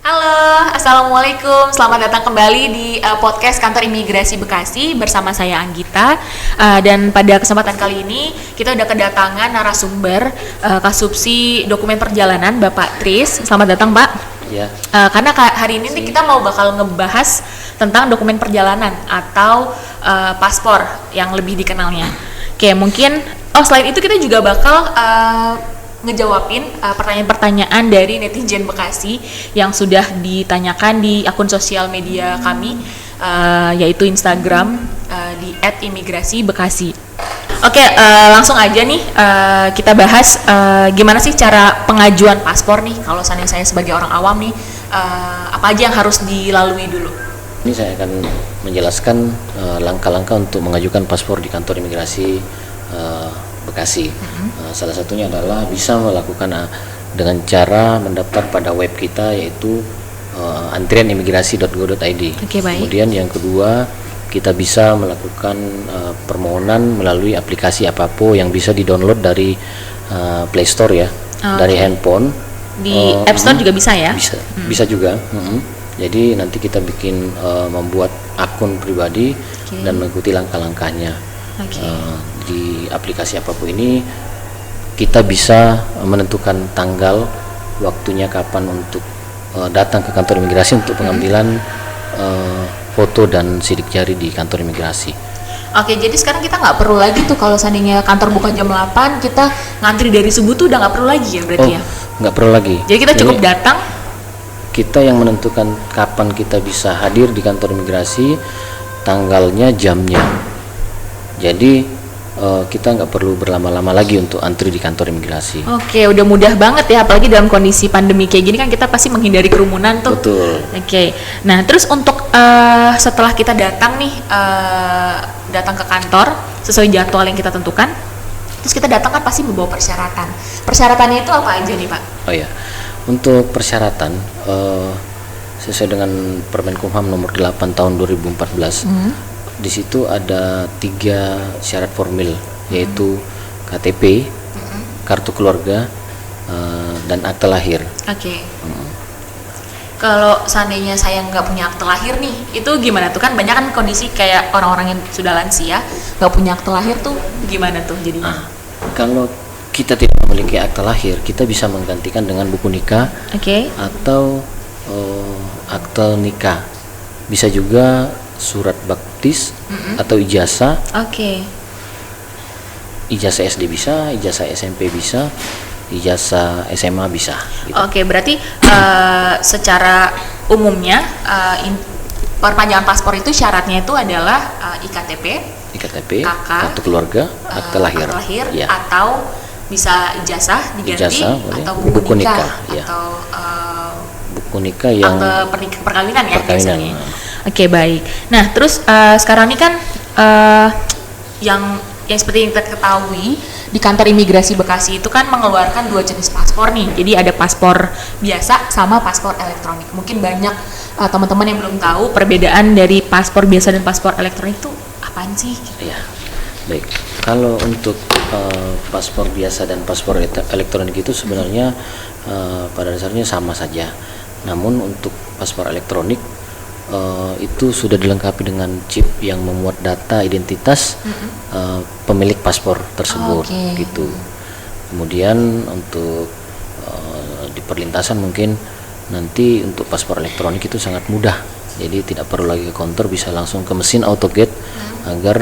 Halo, Assalamualaikum. Selamat datang kembali di podcast Kantor Imigrasi Bekasi bersama saya Anggita. Dan pada kesempatan kali ini kita udah kedatangan narasumber Kasubsi Dokumen Perjalanan Bapak Tris. Selamat datang Pak. Ya. Karena hari ini nih kita mau bakal ngebahas tentang dokumen perjalanan atau paspor yang lebih dikenalnya. Oke, mungkin selain itu kita juga bakal ngejawabin pertanyaan-pertanyaan dari netizen Bekasi yang sudah ditanyakan di akun sosial media kami, yaitu Instagram di @imigrasibekasi. Oke, langsung aja nih kita bahas gimana sih cara pengajuan paspor nih. Kalau seandainya saya sebagai orang awam nih, apa aja yang harus dilalui dulu? Ini saya akan menjelaskan langkah-langkah untuk mengajukan paspor di kantor imigrasi Bekasi. Salah satunya adalah bisa melakukan dengan cara mendaftar pada web kita, yaitu antrianimigrasi.go.id. Oke, baik. Kemudian yang kedua, kita bisa melakukan permohonan melalui aplikasi apapun yang bisa di-download dari Play Store ya, dari handphone. Di App Store juga bisa ya? Bisa juga. Jadi nanti kita bikin membuat akun pribadi dan mengikuti langkah-langkahnya. Di aplikasi apapun ini kita bisa menentukan tanggal, waktunya kapan untuk datang ke kantor imigrasi untuk pengambilan foto dan sidik jari di kantor imigrasi. Oke, jadi sekarang kita nggak perlu lagi tuh kalau seandainya kantor buka jam 8, kita ngantri dari subuh tuh udah nggak perlu lagi ya berarti ya? Nggak perlu lagi. Jadi kita cukup datang. Kita yang menentukan kapan kita bisa hadir di kantor imigrasi, tanggalnya, jamnya. Jadi kita nggak perlu berlama-lama lagi untuk antri di kantor imigrasi. Oke, udah mudah banget ya, apalagi dalam kondisi pandemi kayak gini kan kita pasti menghindari kerumunan tuh. Betul. Oke, nah terus untuk setelah kita datang nih, datang ke kantor sesuai jadwal yang kita tentukan, terus kita datang kan pasti membawa persyaratan. Persyaratannya itu apa aja nih Pak? Oh ya, untuk persyaratan sesuai dengan Permenkumham nomor 8 tahun 2014. Di situ ada 3 syarat formil, yaitu KTP, kartu keluarga, dan akte lahir. Oke. Kalau seandainya saya nggak punya akte lahir nih, itu gimana tuh? Kan banyak kan kondisi kayak orang-orang yang sudah lansia nggak punya akte lahir tuh, gimana tuh jadinya? Kalau kita tidak memiliki akte lahir, kita bisa menggantikan dengan buku nikah, atau akte nikah. Bisa juga surat baptis atau ijazah. Ijazah SD bisa, ijazah SMP bisa, ijazah SMA bisa gitu. Berarti secara umumnya perpanjangan paspor itu syaratnya itu adalah IKTP, KK, kartu keluarga, akte lahir, ya. Atau bisa ijazah diganti, atau buku nikah, ya. Atau buku nikah yang akte perkawinan ya biasanya. Oke, baik. Nah, terus sekarang ini kan yang seperti yang kita ketahui di kantor imigrasi Bekasi itu kan mengeluarkan 2 jenis paspor nih. Jadi ada paspor biasa sama paspor elektronik. Mungkin banyak teman-teman yang belum tahu perbedaan dari paspor biasa dan paspor elektronik itu apaan sih? Ya, baik. Kalau untuk paspor biasa dan paspor elektronik itu sebenarnya pada dasarnya sama saja. Namun untuk paspor elektronik itu sudah dilengkapi dengan chip yang memuat data identitas pemilik paspor tersebut, gitu. Kemudian untuk di perlintasan mungkin nanti untuk paspor elektronik itu sangat mudah, jadi tidak perlu lagi ke kantor, bisa langsung ke mesin autogate agar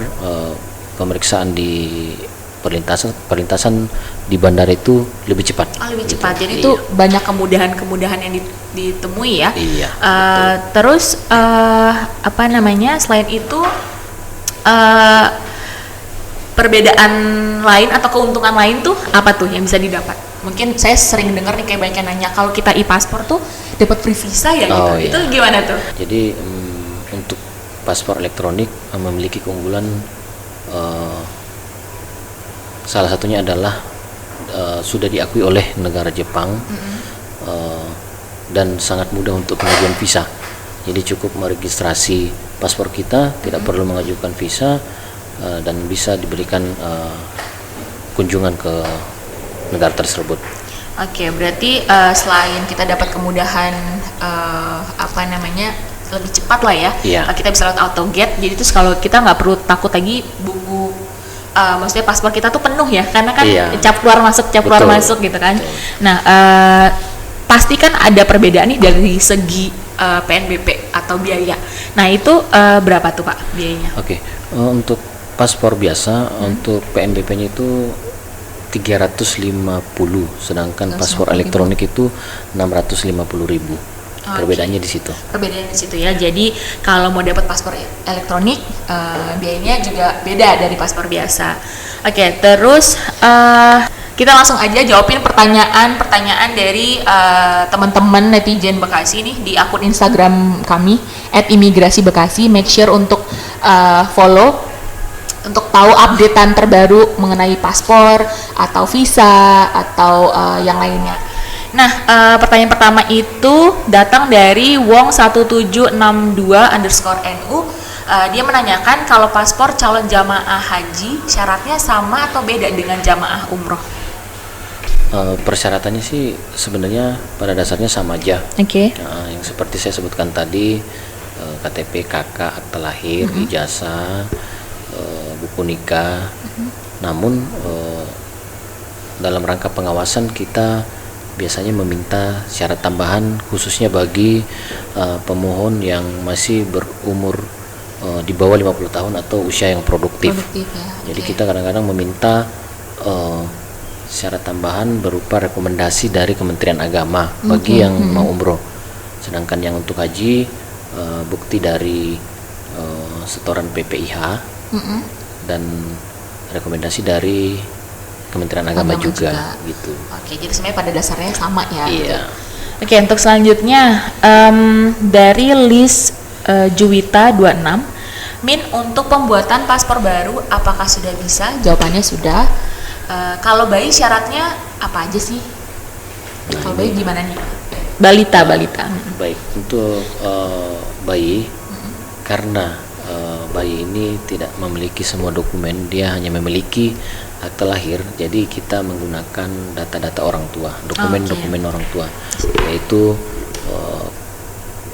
pemeriksaan di perlintasan di bandara itu lebih cepat. Lebih cepat. Jadi itu banyak kemudahan-kemudahan yang ditemui ya. Iya. Terus selain itu perbedaan lain atau keuntungan lain tuh apa tuh yang bisa didapat? Mungkin saya sering dengar nih kayak banyak yang nanya kalau kita e-paspor tuh dapat free visa ya gitu. Itu gimana tuh? Jadi untuk paspor elektronik memiliki keunggulan, salah satunya adalah sudah diakui oleh negara Jepang, dan sangat mudah untuk pengajuan visa. Jadi cukup meregistrasi paspor kita, tidak perlu mengajukan visa, dan bisa diberikan kunjungan ke negara tersebut. Oke, berarti selain kita dapat kemudahan lebih cepat lah ya, Iya. kita bisa lewat AutoGate. Jadi terus kalau kita nggak perlu takut lagi buku, maksudnya paspor kita tuh penuh ya, karena kan Iya. cap keluar Betul. masuk gitu kan. Betul. Nah, pasti kan ada perbedaan nih dari segi PNBP atau biaya. Nah itu berapa tuh Pak biayanya? Oke, untuk paspor biasa, untuk PNBP-nya itu 350, sedangkan paspor 350.000. elektronik itu 650.000. Perbedaannya di situ. Perbedaan di situ ya. Jadi kalau mau dapat paspor elektronik, biayanya juga beda dari paspor biasa. Oke, terus kita langsung aja jawabin pertanyaan dari teman-teman netizen Bekasi nih di akun Instagram kami @imigrasibekasi. Make sure untuk follow untuk tahu updatean terbaru mengenai paspor atau visa atau yang lainnya. Nah, pertanyaan pertama itu datang dari Wong1762_NU. Dia menanyakan kalau paspor calon jamaah haji syaratnya sama atau beda dengan jamaah umroh? Persyaratannya sih sebenarnya pada dasarnya sama aja. Oke. Yang seperti saya sebutkan tadi, KTP, KK, akta lahir, ijazah, buku nikah. Namun dalam rangka pengawasan kita biasanya meminta syarat tambahan khususnya bagi pemohon yang masih berumur di bawah 50 tahun atau usia yang produktif. Ya. Jadi kita kadang-kadang meminta syarat tambahan berupa rekomendasi dari Kementerian Agama bagi yang mau umroh. Sedangkan yang untuk haji bukti dari setoran PPIH dan rekomendasi dari Kementerian Agama juga gitu. Oke, jadi sebenarnya pada dasarnya sama ya. Iya. Oke, untuk selanjutnya dari list Juwita 26, Min, untuk pembuatan paspor baru apakah sudah bisa? Jawabannya sudah. Kalau bayi syaratnya apa aja sih? Kalau bayi gimana nih? Balita. Baik, untuk bayi karena bayi ini tidak memiliki semua dokumen, dia hanya memiliki akta lahir, jadi kita menggunakan data-data orang tua, dokumen-dokumen orang tua, yaitu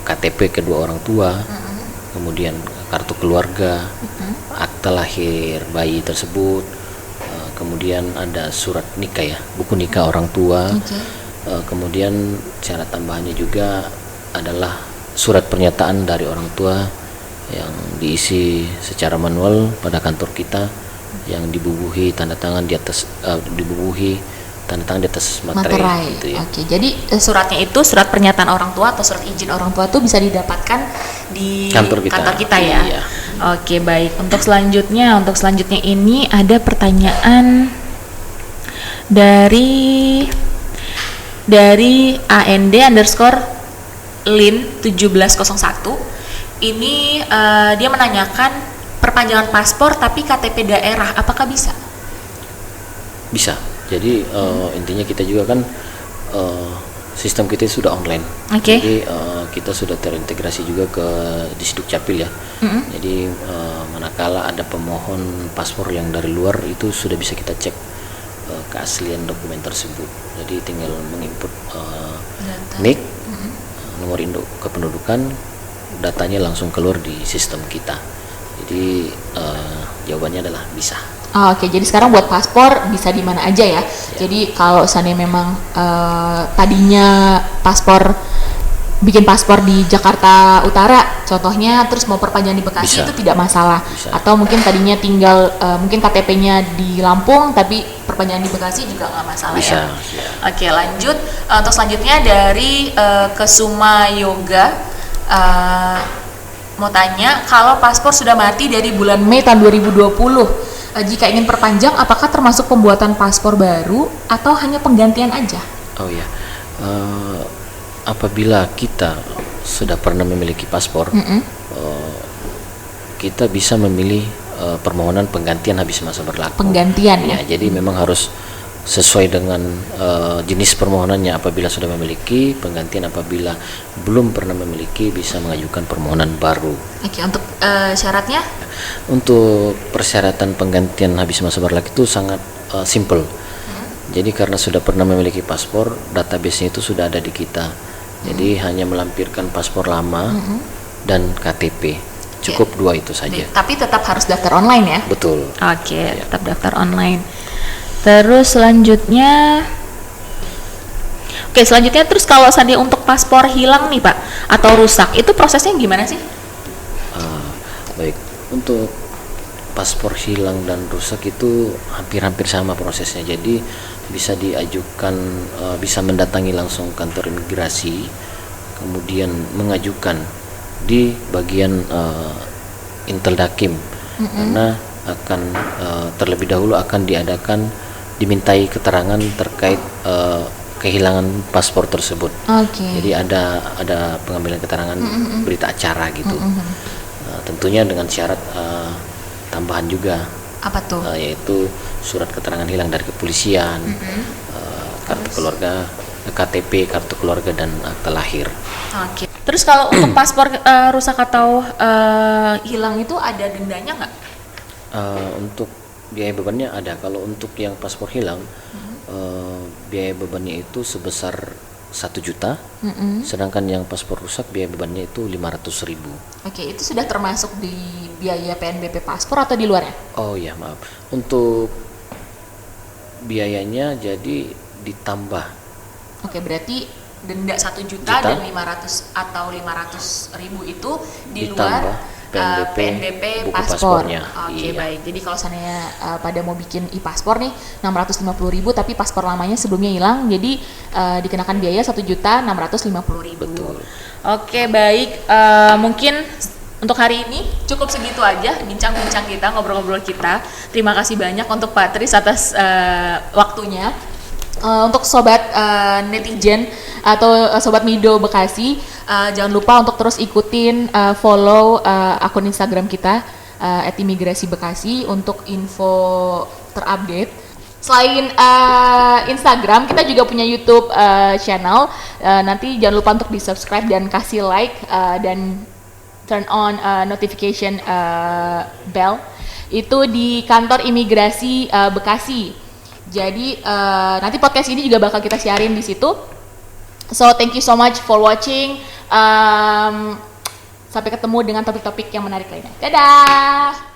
KTP kedua orang tua, kemudian kartu keluarga, akta lahir bayi tersebut, kemudian ada surat nikah ya, buku nikah orang tua, kemudian syarat tambahannya juga adalah surat pernyataan dari orang tua yang diisi secara manual pada kantor kita, yang dibubuhi tanda tangan di atas materai gitu ya. Oke, jadi suratnya itu surat pernyataan orang tua atau surat izin orang tua itu bisa didapatkan di kantor kita ya. Iya. Oke, baik. Untuk selanjutnya ini ada pertanyaan dari AND_Lin1701. Ini dia menanyakan perpanjangan paspor tapi KTP daerah apakah bisa? Bisa. Jadi intinya kita juga kan sistem kita sudah online. Jadi kita sudah terintegrasi juga ke Disduk Capil ya. Jadi manakala ada pemohon paspor yang dari luar, itu sudah bisa kita cek keaslian dokumen tersebut. Jadi tinggal menginput NIK, nomor induk kependudukan, datanya langsung keluar di sistem kita. Jadi jawabannya adalah bisa. Oke, jadi sekarang buat paspor bisa di mana aja ya. Jadi kalau seandainya memang tadinya bikin paspor di Jakarta Utara contohnya, terus mau perpanjang di Bekasi, itu tidak masalah. Atau mungkin tadinya tinggal mungkin KTP-nya di Lampung tapi perpanjangan di Bekasi juga nggak masalah ya. Oke, lanjut. Untuk selanjutnya dari Kesuma Yoga, mau tanya, kalau paspor sudah mati dari bulan Mei tahun 2020, jika ingin perpanjang apakah termasuk pembuatan paspor baru atau hanya penggantian aja? Oh ya, apabila kita sudah pernah memiliki paspor, kita bisa memilih permohonan penggantian habis masa berlaku. Penggantian ya? Jadi memang harus sesuai dengan jenis permohonannya. Apabila sudah memiliki, penggantian. Apabila belum pernah memiliki, bisa mengajukan permohonan baru. Oke, untuk syaratnya? Untuk persyaratan penggantian habis masa berlaku itu sangat simple. Jadi karena sudah pernah memiliki paspor, database-nya itu sudah ada di kita. Jadi hanya melampirkan paspor lama dan KTP. Cukup dua itu saja. Tapi tetap harus daftar online ya? Betul. Oke, tetap daftar online. Terus selanjutnya, terus kalau seandainya untuk paspor hilang nih Pak, atau rusak, itu prosesnya gimana sih? Baik, untuk paspor hilang dan rusak itu hampir-hampir sama prosesnya. Jadi bisa diajukan, bisa mendatangi langsung kantor imigrasi, kemudian mengajukan di bagian Inteldakim, karena akan terlebih dahulu akan dimintai keterangan terkait kehilangan paspor tersebut. Jadi ada pengambilan keterangan berita acara gitu. Tentunya dengan syarat tambahan juga. Apa tuh? Yaitu surat keterangan hilang dari kepolisian, kartu keluarga, KTP, kartu keluarga, dan akta lahir. Terus kalau untuk paspor rusak atau hilang itu ada dendanya nggak? Untuk biaya bebannya ada. Kalau untuk yang paspor hilang, biaya bebannya itu sebesar 1 juta, sedangkan yang paspor rusak biaya bebannya itu 500.000. Itu sudah termasuk di biaya PNBP paspor atau di luarnya? Oh ya, maaf. Untuk biayanya jadi ditambah. Berarti denda 1 juta dan 500 atau 500.000 itu di luar PNBP buku paspor. paspornya. Baik. Jadi kalau seandainya pada mau bikin e-paspor nih 650.000 tapi paspor lamanya sebelumnya hilang, jadi dikenakan biaya 1.650.000. Betul. Baik. Mungkin untuk hari ini cukup segitu aja bincang-bincang kita, ngobrol-ngobrol kita. Terima kasih banyak untuk Pak Tris atas waktunya. Untuk sobat netizen atau sobat Mido Bekasi, jangan lupa untuk terus ikutin follow akun Instagram kita @imigrasi_bekasi untuk info terupdate. Selain Instagram, kita juga punya YouTube channel. Nanti jangan lupa untuk di subscribe dan kasih like dan turn on notification bell. Itu di kantor imigrasi Bekasi. Jadi nanti podcast ini juga bakal kita siarin di situ. So thank you so much for watching. Sampai ketemu dengan topik-topik yang menarik lainnya. Dadah.